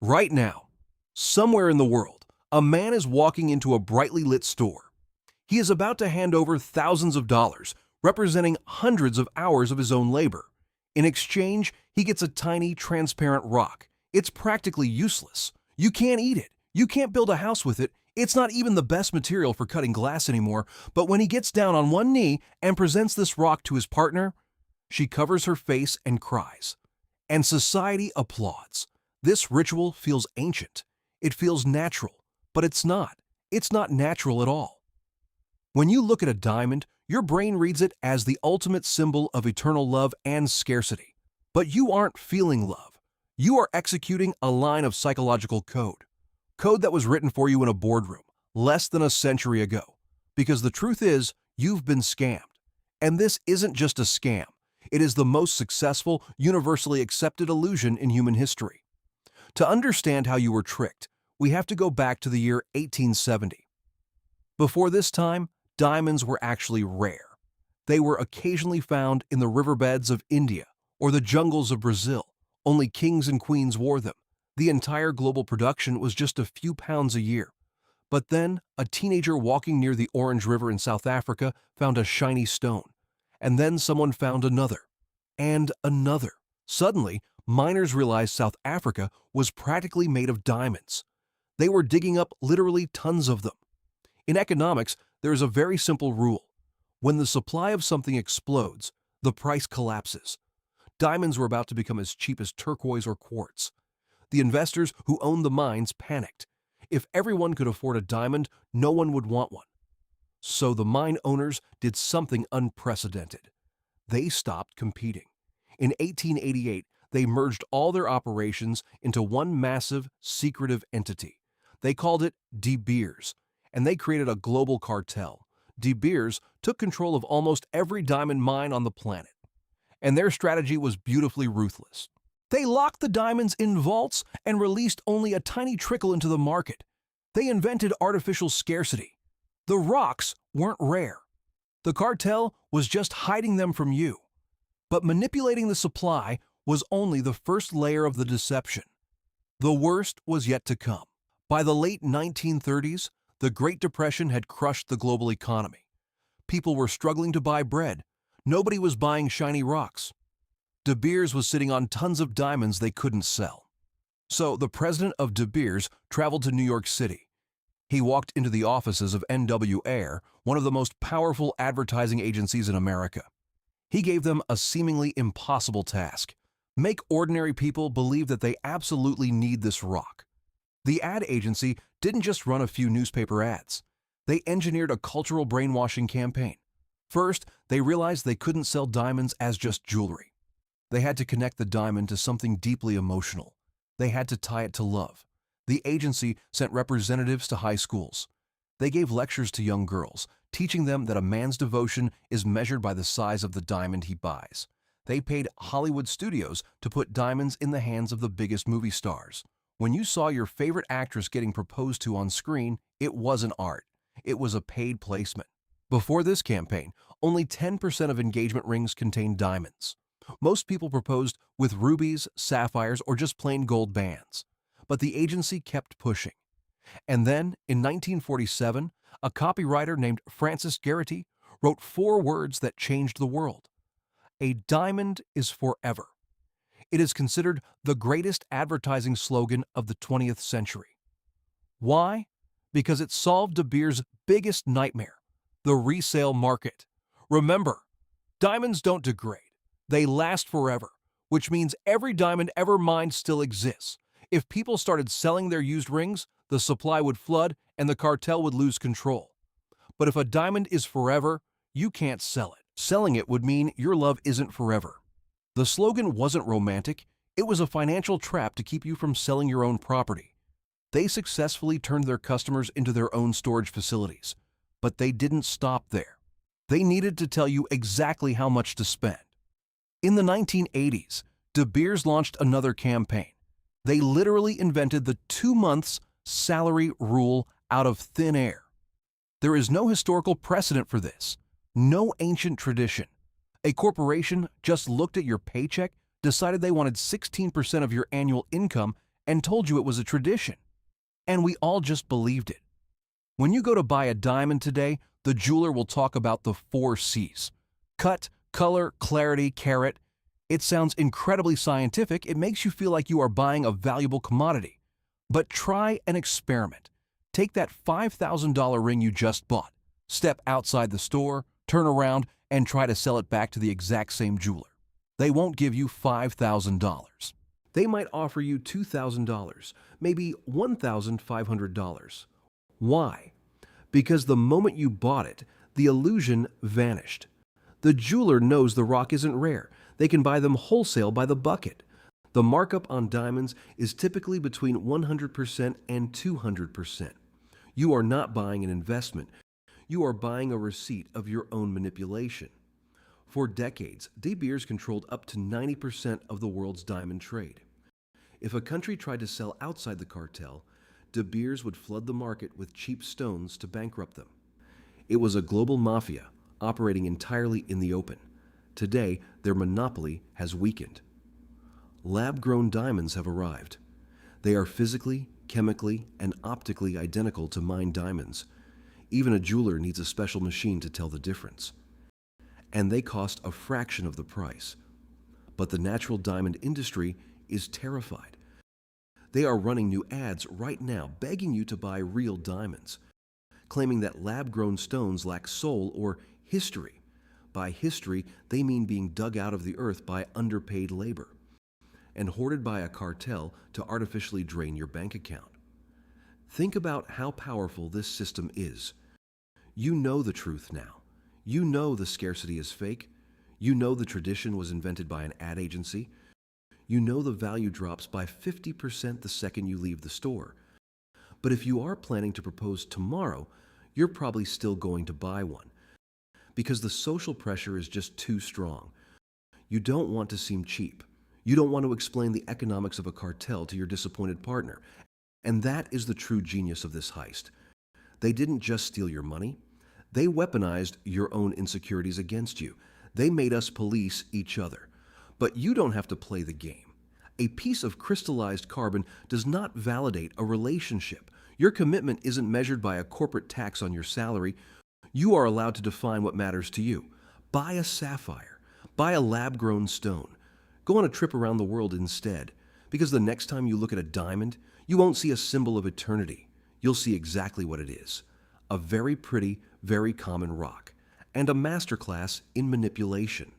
Right now, somewhere in the world, a man is walking into a brightly lit store. He is about to hand over thousands of dollars, representing hundreds of hours of his own labor. In exchange, he gets a tiny, transparent rock. It's practically useless. You can't eat it. You can't build a house with it. It's not even the best material for cutting glass anymore. But when he gets down on one knee and presents this rock to his partner, she covers her face and cries. And society applauds. This ritual feels ancient. It feels natural, but it's not. It's not natural at all. When you look at a diamond, your brain reads it as the ultimate symbol of eternal love and scarcity. But you aren't feeling love. You are executing a line of psychological code. Code that was written for you in a boardroom less than a century ago. Because the truth is, you've been scammed. And this isn't just a scam. It is the most successful, universally accepted illusion in human history. To understand how you were tricked, we have to go back to the year 1870. Before this time, diamonds were actually rare. They were occasionally found in the riverbeds of India or the jungles of Brazil. Only kings and queens wore them. The entire global production was just a few pounds a year. But then, a teenager walking near the Orange River in South Africa found a shiny stone. And then someone found another. And another. Suddenly, miners realized South Africa was practically made of diamonds. They were digging up literally tons of them. In economics, there is a very simple rule. When the supply of something explodes, the price collapses. Diamonds were about to become as cheap as turquoise or quartz. The investors who owned the mines panicked. If everyone could afford a diamond, no one would want one. So the mine owners did something unprecedented. They stopped competing. In 1888, they merged all their operations into one massive, secretive entity. They called it De Beers, and they created a global cartel. De Beers took control of almost every diamond mine on the planet. And their strategy was beautifully ruthless. They locked the diamonds in vaults and released only a tiny trickle into the market. They invented artificial scarcity. The rocks weren't rare. The cartel was just hiding them from you. But manipulating the supply was only the first layer of the deception. The worst was yet to come. By the late 1930s, the Great Depression had crushed the global economy. People were struggling to buy bread. Nobody was buying shiny rocks. De Beers was sitting on tons of diamonds they couldn't sell. So the president of De Beers traveled to New York City. He walked into the offices of N.W. Ayer, one of the most powerful advertising agencies in America. He gave them a seemingly impossible task: make ordinary people believe that they absolutely need this rock. The ad agency didn't just run a few newspaper ads. They engineered a cultural brainwashing campaign. First, they realized they couldn't sell diamonds as just jewelry. They had to connect the diamond to something deeply emotional. They had to tie it to love. The agency sent representatives to high schools. They gave lectures to young girls, teaching them that a man's devotion is measured by the size of the diamond he buys. They paid Hollywood studios to put diamonds in the hands of the biggest movie stars. When you saw your favorite actress getting proposed to on screen, it wasn't art. It was a paid placement. Before this campaign, only 10% of engagement rings contained diamonds. Most people proposed with rubies, sapphires, or just plain gold bands. But the agency kept pushing. And then, in 1947, a copywriter named Francis Geraghty wrote 4 words that changed the world. A diamond is forever. It is considered the greatest advertising slogan of the 20th century. Why? Because it solved De Beers' biggest nightmare: the resale market. Remember, diamonds don't degrade. They last forever, which means every diamond ever mined still exists. If people started selling their used rings, the supply would flood and the cartel would lose control. But if a diamond is forever, you can't sell it. Selling it would mean your love isn't forever. The slogan wasn't romantic. It was a financial trap to keep you from selling your own property. They successfully turned their customers into their own storage facilities. But they didn't stop there. They needed to tell you exactly how much to spend. In the 1980s, De Beers launched another campaign. They literally invented the 2 months salary rule out of thin air. There is no historical precedent for this, no ancient tradition. A corporation just looked at your paycheck, decided they wanted 16% of your annual income, and told you it was a tradition. And we all just believed it. When you go to buy a diamond today, the jeweler will talk about the 4 C's. Cut, color, clarity, carat. It sounds incredibly scientific. It makes you feel like you are buying a valuable commodity. But try an experiment. Take that $5,000 ring you just bought, step outside the store, turn around, and try to sell it back to the exact same jeweler. They won't give you $5,000. They might offer you $2,000, maybe $1,500. Why? Because the moment you bought it, the illusion vanished. The jeweler knows the rock isn't rare. They can buy them wholesale by the bucket. The markup on diamonds is typically between 100% and 200%. You are not buying an investment. You are buying a receipt of your own manipulation. For decades, De Beers controlled up to 90% of the world's diamond trade. If a country tried to sell outside the cartel, De Beers would flood the market with cheap stones to bankrupt them. It was a global mafia operating entirely in the open. Today, their monopoly has weakened. Lab-grown diamonds have arrived. They are physically, chemically, and optically identical to mined diamonds. Even a jeweler needs a special machine to tell the difference. And they cost a fraction of the price. But the natural diamond industry is terrified. They are running new ads right now begging you to buy real diamonds, claiming that lab-grown stones lack soul or history. By history, they mean being dug out of the earth by underpaid labor and hoarded by a cartel to artificially drain your bank account. Think about how powerful this system is. You know the truth now. You know the scarcity is fake. You know the tradition was invented by an ad agency. You know the value drops by 50% the second you leave the store. But if you are planning to propose tomorrow, you're probably still going to buy one, because the social pressure is just too strong. You don't want to seem cheap. You don't want to explain the economics of a cartel to your disappointed partner. And that is the true genius of this heist. They didn't just steal your money. They weaponized your own insecurities against you. They made us police each other. But you don't have to play the game. A piece of crystallized carbon does not validate a relationship. Your commitment isn't measured by a corporate tax on your salary. You are allowed to define what matters to you. Buy a sapphire. Buy a lab-grown stone. Go on a trip around the world instead, because the next time you look at a diamond, you won't see a symbol of eternity. You'll see exactly what it is. A very pretty, very common rock, and a masterclass in manipulation.